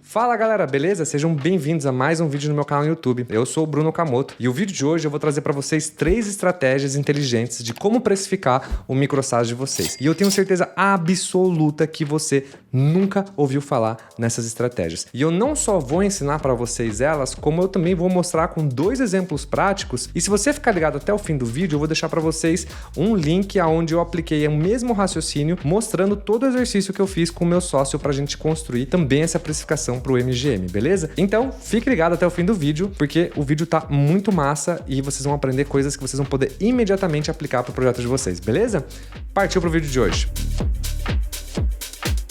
Fala galera, beleza? Sejam bem-vindos a mais um vídeo no meu canal no YouTube. Eu sou o Bruno Okamoto e o vídeo de hoje eu vou trazer para vocês 3 estratégias inteligentes de como precificar o microsas de vocês. E eu tenho certeza absoluta que você nunca ouviu falar nessas estratégias. E eu não só vou ensinar para vocês elas, como eu também vou mostrar com 2 exemplos práticos. E se você ficar ligado até o fim do vídeo, eu vou deixar para vocês um link onde eu apliquei o mesmo raciocínio, mostrando todo o exercício que eu fiz com o meu sócio para a gente construir também essa precificação para o MGM, beleza? Então, fique ligado até o fim do vídeo, porque o vídeo tá muito massa e vocês vão aprender coisas que vocês vão poder imediatamente aplicar para o projeto de vocês, beleza? Partiu pro vídeo de hoje.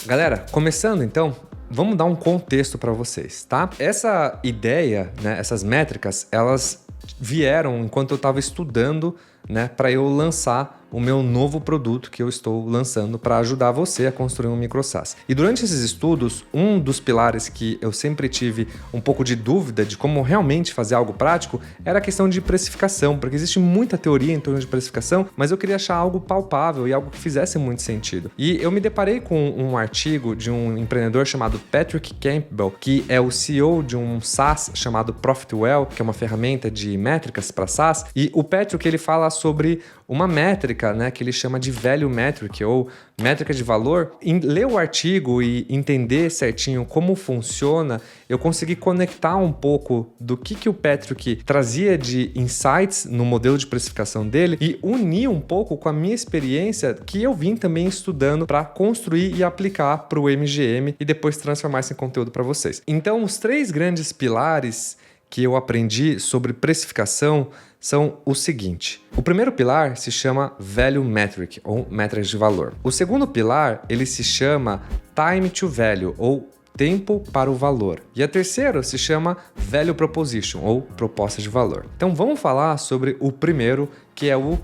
Galera, começando então, vamos dar um contexto para vocês, tá? Essa ideia, né, essas métricas, elas vieram enquanto eu estava estudando, né, para eu lançar o meu novo produto que eu estou lançando para ajudar você a construir um microsas. E durante esses estudos, um dos pilares que eu sempre tive um pouco de dúvida de como realmente fazer algo prático era a questão de precificação, porque existe muita teoria em torno de precificação, mas eu queria achar algo palpável e algo que fizesse muito sentido. E eu me deparei com um artigo de um empreendedor chamado Patrick Campbell, que é o CEO de um SaaS chamado Profitwell, que é uma ferramenta de métricas para SaaS, e o Patrick ele fala sobre uma métrica, né, que ele chama de value metric ou métrica de valor. Em ler o artigo e entender certinho como funciona, eu consegui conectar um pouco do que o Patrick trazia de insights no modelo de precificação dele e unir um pouco com a minha experiência que eu vim também estudando para construir e aplicar para o MGM e depois transformar esse conteúdo para vocês. Então, os 3 grandes pilares que eu aprendi sobre precificação são o seguinte. O primeiro pilar se chama Value Metric, ou métricas de valor. O segundo pilar, ele se chama Time to Value, ou tempo para o valor. E a terceira se chama Value Proposition, ou proposta de valor. Então vamos falar sobre o primeiro, que é o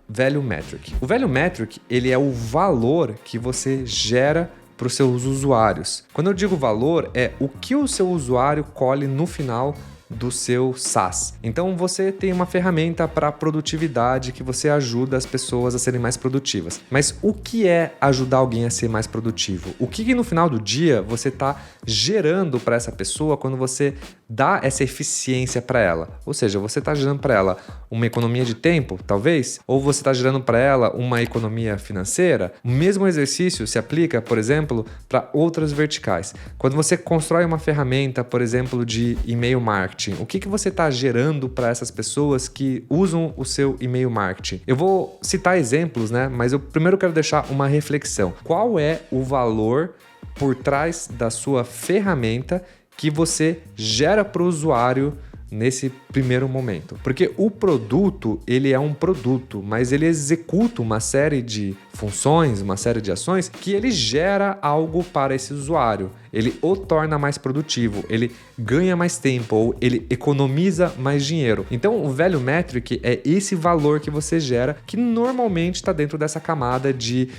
Value Metric. O Value Metric, ele é o valor que você gera para os seus usuários. Quando eu digo valor, é o que o seu usuário colhe no final do seu SaaS. Então você tem uma ferramenta para produtividade que você ajuda as pessoas a serem mais produtivas. Mas o que é ajudar alguém a ser mais produtivo? O que no final do dia você está gerando para essa pessoa quando você dá essa eficiência para ela? Ou seja, você está gerando para ela uma economia de tempo, talvez? Ou você está gerando para ela uma economia financeira? O mesmo exercício se aplica, por exemplo, para outras verticais. Quando você constrói uma ferramenta, por exemplo, de e-mail marketing, o que você está gerando para essas pessoas que usam o seu e-mail marketing? Eu vou citar exemplos, né? Mas eu primeiro quero deixar uma reflexão. Qual é o valor por trás da sua ferramenta que você gera para o usuário nesse primeiro momento? Porque o produto, ele é um produto, mas ele executa uma série de funções, uma série de ações que ele gera algo para esse usuário. Ele o torna mais produtivo, ele ganha mais tempo ou ele economiza mais dinheiro. Então, o Value Metric é esse valor que você gera, que normalmente está dentro dessa camada de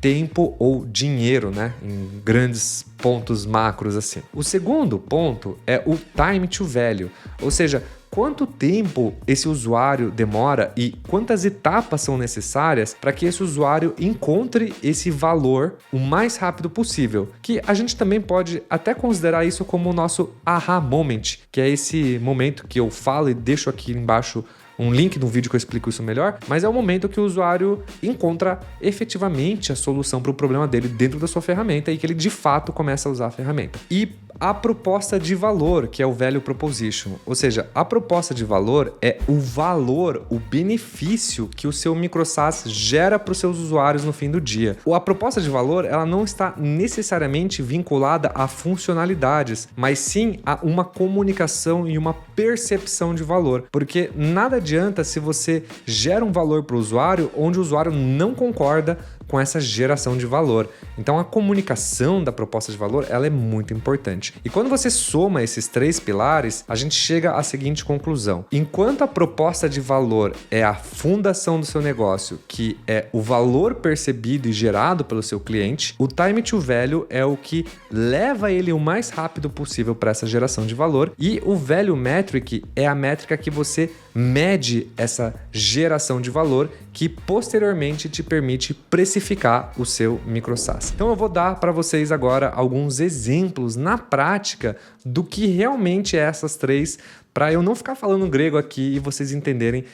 tempo ou dinheiro, né? Em grandes pontos macros assim. O segundo ponto é o Time to Value, ou seja, quanto tempo esse usuário demora e quantas etapas são necessárias para que esse usuário encontre esse valor o mais rápido possível. Que a gente também pode até considerar isso como o nosso aha moment, que é esse momento que eu falo e deixo aqui embaixo um link no vídeo que eu explico isso melhor, mas é o momento que o usuário encontra efetivamente a solução para o problema dele dentro da sua ferramenta e que ele de fato começa a usar a ferramenta. E a proposta de valor, que é o Value Proposition, ou seja, a proposta de valor é o valor, o benefício que o seu microsas gera para os seus usuários no fim do dia. A proposta de valor, ela não está necessariamente vinculada a funcionalidades, mas sim a uma comunicação e uma percepção de valor, porque nada adianta se você gera um valor para o usuário onde o usuário não concorda com essa geração de valor. Então a comunicação da proposta de valor, ela é muito importante. E quando você soma esses 3 pilares, a gente chega à seguinte conclusão. Enquanto a proposta de valor é a fundação do seu negócio, que é o valor percebido e gerado pelo seu cliente, o time to value é o que leva ele o mais rápido possível para essa geração de valor, e o value metric é a métrica que você mede essa geração de valor, que posteriormente te permite precificar o seu micro-SaaS. Então eu vou dar para vocês agora alguns exemplos na prática do que realmente é essas três, para eu não ficar falando grego aqui e vocês entenderem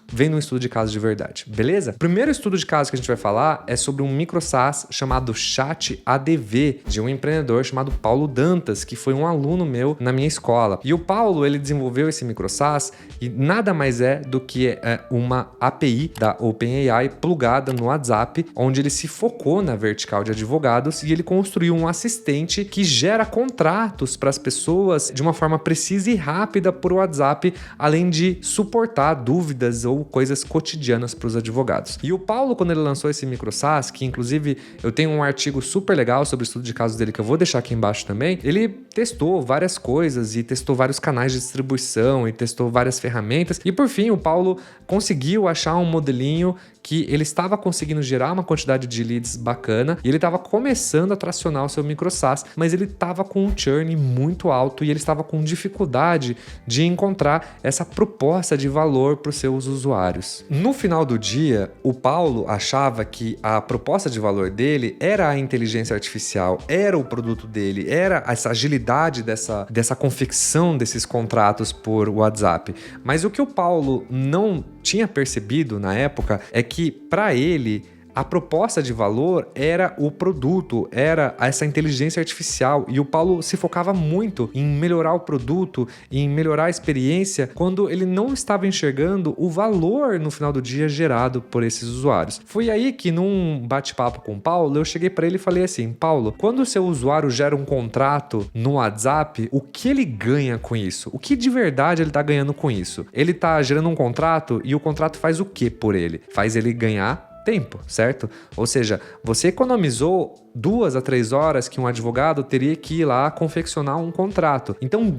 vendo um estudo de caso de verdade, beleza? O primeiro estudo de caso que a gente vai falar é sobre um micro-SaaS chamado Chat ADV, de um empreendedor chamado Paulo Dantas, que foi um aluno meu na minha escola. E o Paulo, ele desenvolveu esse micro-SaaS e nada mais é do que uma API da OpenAI plugada no WhatsApp, onde ele se focou na vertical de advogados e ele construiu um assistente que gera contratos para as pessoas de uma forma precisa e rápida por WhatsApp, além de suportar dúvidas ou coisas cotidianas para os advogados. E o Paulo, quando ele lançou esse micro-SaaS, que inclusive eu tenho um artigo super legal sobre o estudo de casos dele que eu vou deixar aqui embaixo também, ele testou várias coisas e testou vários canais de distribuição e testou várias ferramentas e por fim o Paulo conseguiu achar um modelinho que ele estava conseguindo gerar uma quantidade de leads bacana e ele estava começando a tracionar o seu micro-SaaS, mas ele estava com um churn muito alto e ele estava com dificuldade de encontrar essa proposta de valor para os seus usuários. No final do dia, o Paulo achava que a proposta de valor dele era a inteligência artificial, era o produto dele, era essa agilidade dessa confecção desses contratos por WhatsApp. Mas o que o Paulo não tinha percebido na época é que para ele a proposta de valor era o produto, era essa inteligência artificial e o Paulo se focava muito em melhorar o produto, em melhorar a experiência, quando ele não estava enxergando o valor no final do dia gerado por esses usuários. Foi aí que num bate-papo com o Paulo, eu cheguei para ele e falei assim: Paulo, quando o seu usuário gera um contrato no WhatsApp, o que ele ganha com isso? O que de verdade ele está ganhando com isso? Ele está gerando um contrato e o contrato faz o que por ele? Faz ele ganhar tempo, certo? Ou seja, você economizou 2 a 3 horas que um advogado teria que ir lá confeccionar um contrato. Então,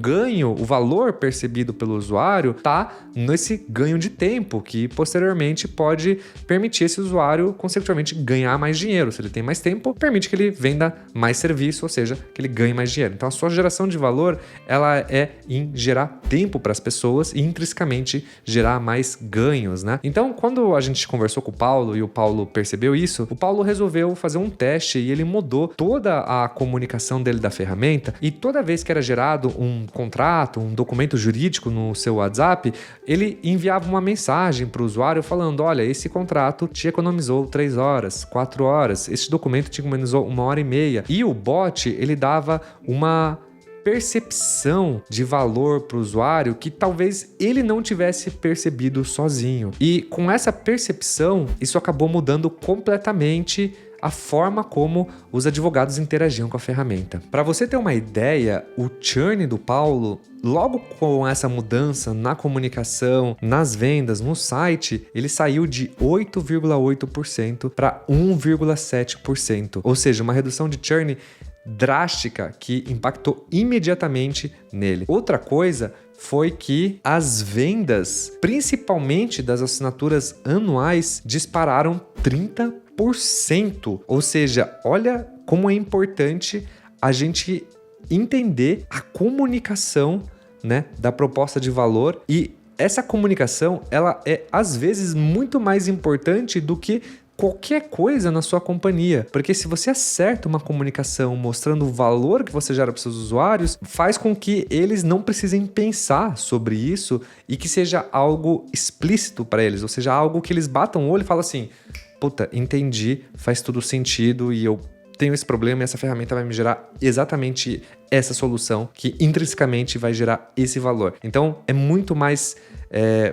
o valor percebido pelo usuário está nesse ganho de tempo, que posteriormente pode permitir esse usuário, consecutivamente, ganhar mais dinheiro. Se ele tem mais tempo, permite que ele venda mais serviço, ou seja, que ele ganhe mais dinheiro. Então, a sua geração de valor, ela é em gerar tempo para as pessoas e intrinsecamente gerar mais ganhos, né? Então, quando a gente conversou com o Paulo e o Paulo percebeu isso, o Paulo resolveu fazer um teste e ele mudou toda a comunicação dele da ferramenta e toda vez que era gerado um contrato, um documento jurídico no seu WhatsApp, ele enviava uma mensagem para o usuário falando: olha, esse contrato te economizou 3 horas, 4 horas, esse documento te economizou 1h30. E o bot, ele dava uma percepção de valor para o usuário que talvez ele não tivesse percebido sozinho. E com essa percepção, isso acabou mudando completamente a forma como os advogados interagiam com a ferramenta. Para você ter uma ideia, o churn do Paulo, logo com essa mudança na comunicação, nas vendas, no site, ele saiu de 8,8% para 1,7%. Ou seja, uma redução de churn drástica que impactou imediatamente nele. Outra coisa foi que as vendas, principalmente das assinaturas anuais, dispararam 30%. Ou seja, olha como é importante a gente entender a comunicação, né, da proposta de valor, e essa comunicação, ela é às vezes muito mais importante do que qualquer coisa na sua companhia, porque se você acerta uma comunicação mostrando o valor que você gera para os seus usuários, faz com que eles não precisem pensar sobre isso e que seja algo explícito para eles, ou seja, algo que eles batam o olho e falam assim: puta, entendi, faz todo sentido e eu tenho esse problema e essa ferramenta vai me gerar exatamente essa solução que intrinsecamente vai gerar esse valor. Então, é muito mais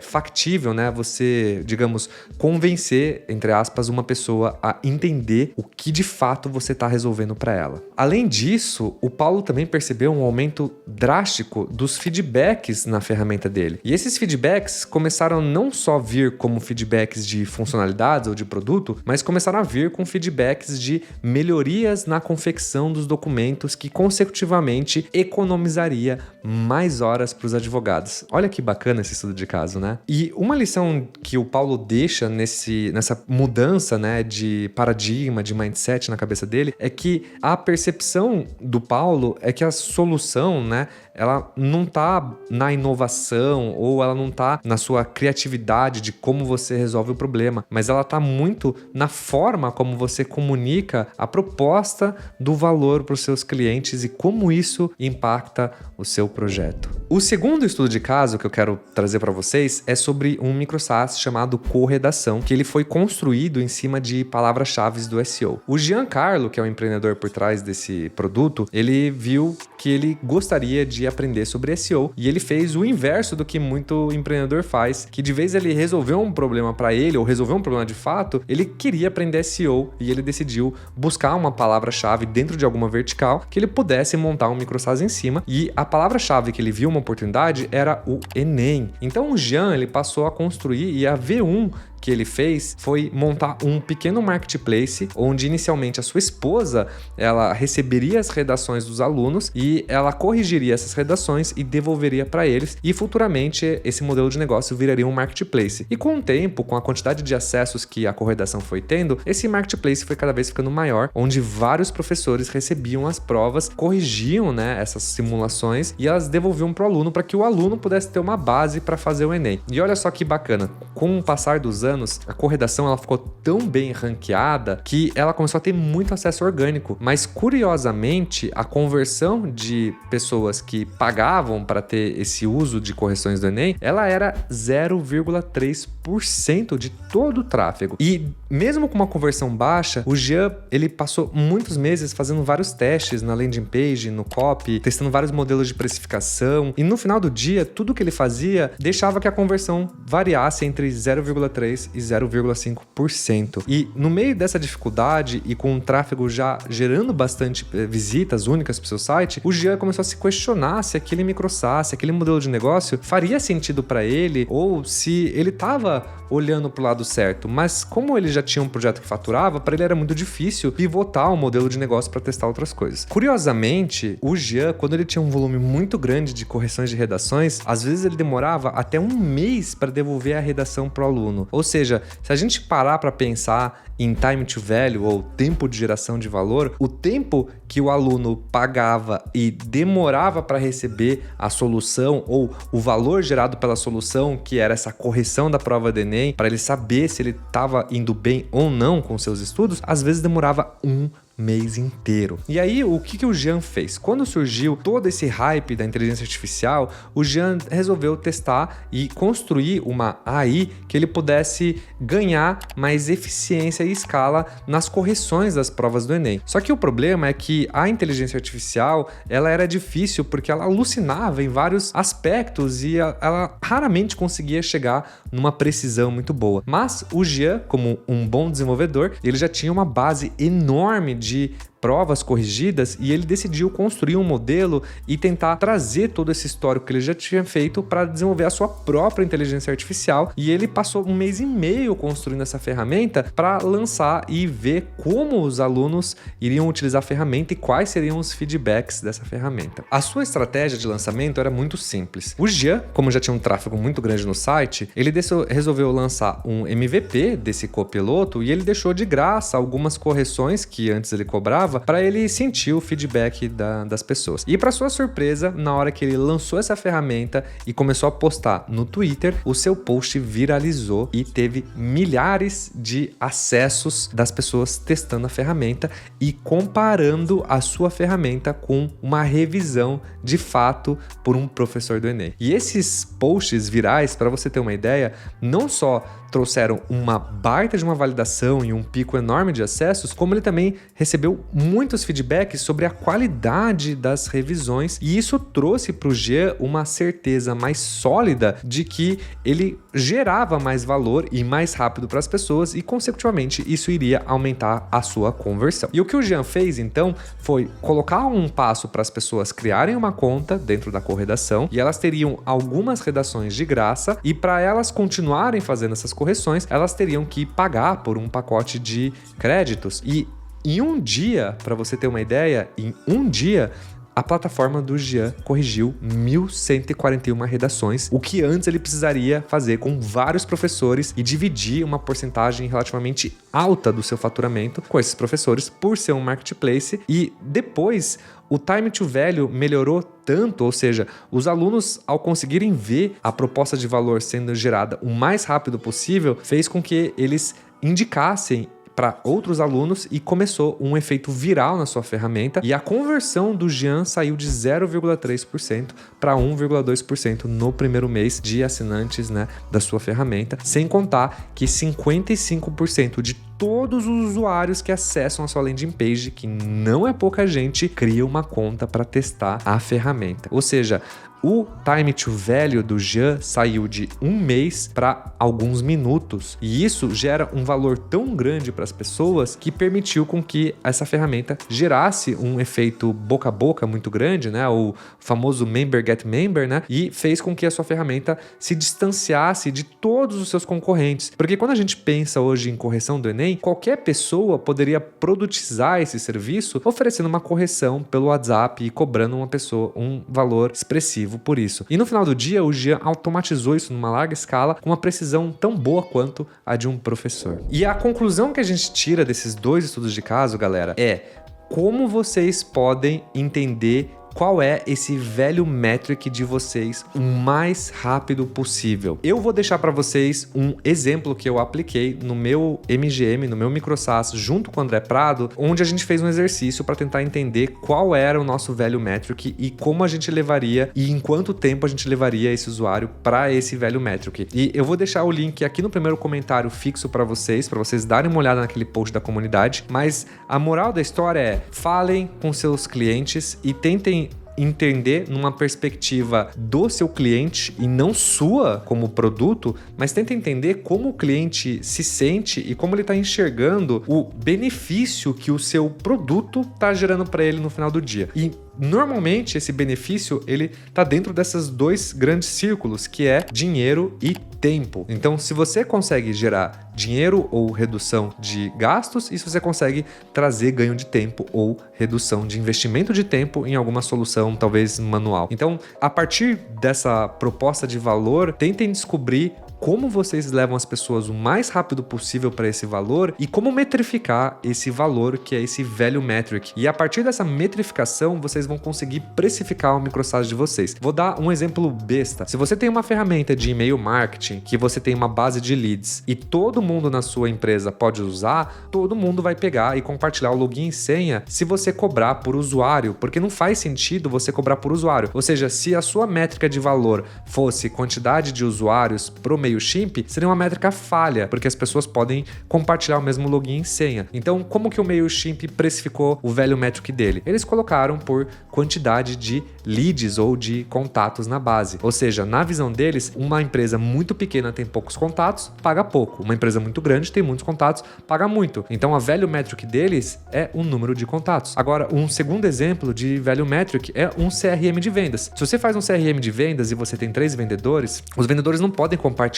factível, né, você, digamos, convencer, entre aspas, uma pessoa a entender o que de fato você está resolvendo para ela. Além disso, o Paulo também percebeu um aumento drástico dos feedbacks na ferramenta dele. E esses feedbacks começaram não só a vir como feedbacks de funcionalidades ou de produto, mas começaram a vir com feedbacks de melhorias na confecção dos documentos que consecutivamente economizaria mais horas para os advogados. Olha que bacana esse estudo de caso, né? E uma lição que o Paulo deixa nessa mudança, né, de paradigma, de mindset na cabeça dele, é que a percepção do Paulo é que a solução, né, ela não tá na inovação ou ela não tá na sua criatividade de como você resolve o problema, mas ela tá muito na forma como você comunica a proposta do valor para os seus clientes e como isso impacta o seu projeto. O segundo estudo de caso que eu quero trazer para vocês é sobre um micro SaaS chamado Corredação, que ele foi construído em cima de palavras-chave do SEO. O Giancarlo, que é o empreendedor por trás desse produto, ele viu que ele gostaria de aprender sobre SEO e ele fez o inverso do que muito empreendedor faz, que de vez ele resolveu um problema para ele ou resolveu um problema de fato, ele queria aprender SEO e ele decidiu buscar uma palavra-chave dentro de alguma vertical que ele pudesse montar um micro SaaS em cima, e a palavra-chave que ele viu uma oportunidade era o Enem. Então o Jean, ele passou a construir, e a V1 que ele fez foi montar um pequeno marketplace onde inicialmente a sua esposa ela receberia as redações dos alunos e ela corrigiria essas redações e devolveria para eles, e futuramente esse modelo de negócio viraria um marketplace. E com o tempo, com a quantidade de acessos que a corredação foi tendo, esse marketplace foi cada vez ficando maior, onde vários professores recebiam as provas, corrigiam, né, essas simulações e elas devolviam para o aluno para que o aluno pudesse ter uma base para fazer o Enem. E olha só que bacana, com o passar dos anos, a corredação ela ficou tão bem ranqueada que ela começou a ter muito acesso orgânico, mas curiosamente a conversão de pessoas que pagavam para ter esse uso de correções do Enem, ela era 0,3% de todo o tráfego. E mesmo com uma conversão baixa, o Jean ele passou muitos meses fazendo vários testes na landing page, no copy, testando vários modelos de precificação, e no final do dia tudo que ele fazia deixava que a conversão variasse entre 0,3% e 0,5%. E no meio dessa dificuldade e com o tráfego já gerando bastante visitas únicas para o seu site, o Jean começou a se questionar se aquele micro SaaS, se aquele modelo de negócio faria sentido para ele ou se ele estava olhando para o lado certo. Mas como ele já tinha um projeto que faturava, para ele era muito difícil pivotar o modelo de negócio para testar outras coisas. Curiosamente, o Jean, quando ele tinha um volume muito grande de correções de redações, às vezes ele demorava até um mês para devolver a redação para o aluno. Ou seja, se a gente parar para pensar em time to value ou tempo de geração de valor, o tempo que o aluno pagava e demorava para receber a solução ou o valor gerado pela solução, que era essa correção da prova do Enem, para ele saber se ele estava indo bem ou não com seus estudos, às vezes demorava um mês inteiro. E aí, o que o Jean fez? Quando surgiu todo esse hype da inteligência artificial, o Jean resolveu testar e construir uma AI que ele pudesse ganhar mais eficiência e escala nas correções das provas do Enem. Só que o problema é que a inteligência artificial, ela era difícil porque ela alucinava em vários aspectos e ela raramente conseguia chegar numa precisão muito boa. Mas o Jean, como um bom desenvolvedor, ele já tinha uma base enorme de provas corrigidas e ele decidiu construir um modelo e tentar trazer todo esse histórico que ele já tinha feito para desenvolver a sua própria inteligência artificial, e ele passou um mês e meio construindo essa ferramenta para lançar e ver como os alunos iriam utilizar a ferramenta e quais seriam os feedbacks dessa ferramenta. A sua estratégia de lançamento era muito simples. O Jean, como já tinha um tráfego muito grande no site, ele resolveu lançar um MVP desse copiloto e ele deixou de graça algumas correções que antes ele cobrava para ele sentir o feedback das pessoas. E para sua surpresa, na hora que ele lançou essa ferramenta e começou a postar no Twitter, o seu post viralizou e teve milhares de acessos das pessoas testando a ferramenta e comparando a sua ferramenta com uma revisão de fato por um professor do Enem. E esses posts virais, para você ter uma ideia, não só trouxeram uma baita de uma validação e um pico enorme de acessos, como ele também recebeu muitos feedbacks sobre a qualidade das revisões, e isso trouxe para o Jean uma certeza mais sólida de que ele gerava mais valor e mais rápido para as pessoas, e consecutivamente isso iria aumentar a sua conversão. E o que o Jean fez então foi colocar um passo para as pessoas criarem uma conta dentro da corredação, e elas teriam algumas redações de graça, e para elas continuarem fazendo essas correções, elas teriam que pagar por um pacote de créditos. E em um dia, para você ter uma ideia, em um dia, a plataforma do Jean corrigiu 1.141 redações, o que antes ele precisaria fazer com vários professores e dividir uma porcentagem relativamente alta do seu faturamento com esses professores por ser um marketplace. E depois o time to value melhorou tanto, ou seja, os alunos, ao conseguirem ver a proposta de valor sendo gerada o mais rápido possível, fez com que eles indicassem para outros alunos e começou um efeito viral na sua ferramenta, e a conversão do Jean saiu de 0,3% para 1,2% no primeiro mês de assinantes, né, da sua ferramenta, sem contar que 55% de todos os usuários que acessam a sua landing page, que não é pouca gente, cria uma conta para testar a ferramenta. Ou seja, o time to value do Jean saiu de 1 mês para alguns minutos, e isso gera um valor tão grande para as pessoas que permitiu com que essa ferramenta gerasse um efeito boca a boca muito grande, né? O famoso member get member, né? E fez com que a sua ferramenta se distanciasse de todos os seus concorrentes. Porque quando a gente pensa hoje em correção do Enem, qualquer pessoa poderia produtizar esse serviço oferecendo uma correção pelo WhatsApp e cobrando uma pessoa um valor expressivo por isso. E no final do dia, o Jean automatizou isso numa larga escala com uma precisão tão boa quanto a de um professor. E a conclusão que a gente tira desses dois estudos de caso, galera, é como vocês podem entender qual é esse value metric de vocês o mais rápido possível. Eu vou deixar para vocês um exemplo que eu apliquei no meu MGM, no meu MicroSaaS, junto com o André Prado, onde a gente fez um exercício para tentar entender qual era o nosso value metric e como a gente levaria e em quanto tempo a gente levaria esse usuário para esse value metric. E eu vou deixar o link aqui no primeiro comentário fixo para vocês darem uma olhada naquele post da comunidade, mas a moral da história é: falem com seus clientes e tentem entender numa perspectiva do seu cliente e não sua como produto, mas tenta entender como o cliente se sente e como ele está enxergando o benefício que o seu produto está gerando para ele no final do dia. E normalmente esse benefício ele está dentro desses dois grandes círculos, que é dinheiro e tempo. Então, se você consegue gerar dinheiro ou redução de gastos, e se você consegue trazer ganho de tempo ou redução de investimento de tempo em alguma solução, talvez manual. Então, a partir dessa proposta de valor, tentem descobrir como vocês levam as pessoas o mais rápido possível para esse valor e como metrificar esse valor, que é esse value metric. E a partir dessa metrificação, vocês vão conseguir precificar o microsite de vocês. Vou dar um exemplo besta. Se você tem uma ferramenta de e-mail marketing, que você tem uma base de leads e todo mundo na sua empresa pode usar, todo mundo vai pegar e compartilhar o login e senha se você cobrar por usuário, porque não faz sentido você cobrar por usuário. Ou seja, se a sua métrica de valor fosse quantidade de usuários pro MailChimp, seria uma métrica falha, porque as pessoas podem compartilhar o mesmo login e senha. Então, como que o MailChimp precificou o value metric dele? Eles colocaram por quantidade de leads ou de contatos na base. Ou seja, na visão deles, uma empresa muito pequena tem poucos contatos, paga pouco. Uma empresa muito grande tem muitos contatos, paga muito. Então, a value metric deles é o número de contatos. Agora, um segundo exemplo de value metric é um CRM de vendas. Se você faz um CRM de vendas e você tem 3 vendedores, os vendedores não podem compartilhar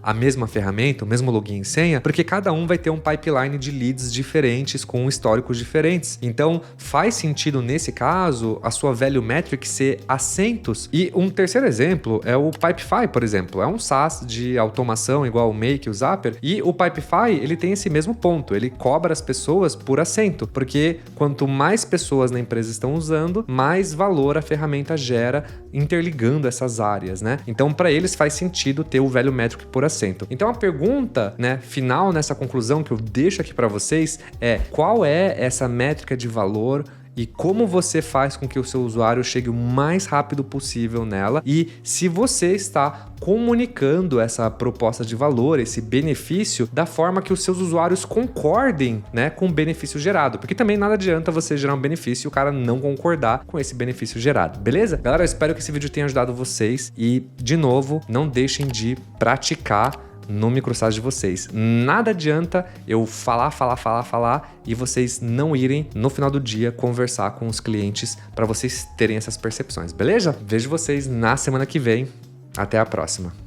a mesma ferramenta, o mesmo login e senha, porque cada um vai ter um pipeline de leads diferentes com históricos diferentes. Então, faz sentido nesse caso a sua value metric ser assentos. E um terceiro exemplo é o Pipefy, por exemplo. É um SaaS de automação igual o Make, o Zapier, e o Pipefy, ele tem esse mesmo ponto. Ele cobra as pessoas por assento, porque quanto mais pessoas na empresa estão usando, mais valor a ferramenta gera interligando essas áreas, né? Então, para eles faz sentido ter o value metric por assento. Então, a pergunta, né, final nessa conclusão que eu deixo aqui para vocês é: qual é essa métrica de valor e como você faz com que o seu usuário chegue o mais rápido possível nela, e se você está comunicando essa proposta de valor, esse benefício, da forma que os seus usuários concordem, né, com o benefício gerado. Porque também nada adianta você gerar um benefício e o cara não concordar com esse benefício gerado, beleza? Galera, eu espero que esse vídeo tenha ajudado vocês e, de novo, não deixem de praticar no microsite de vocês. Nada adianta eu falar e vocês não irem no final do dia conversar com os clientes para vocês terem essas percepções, beleza? Vejo vocês na semana que vem. Até a próxima.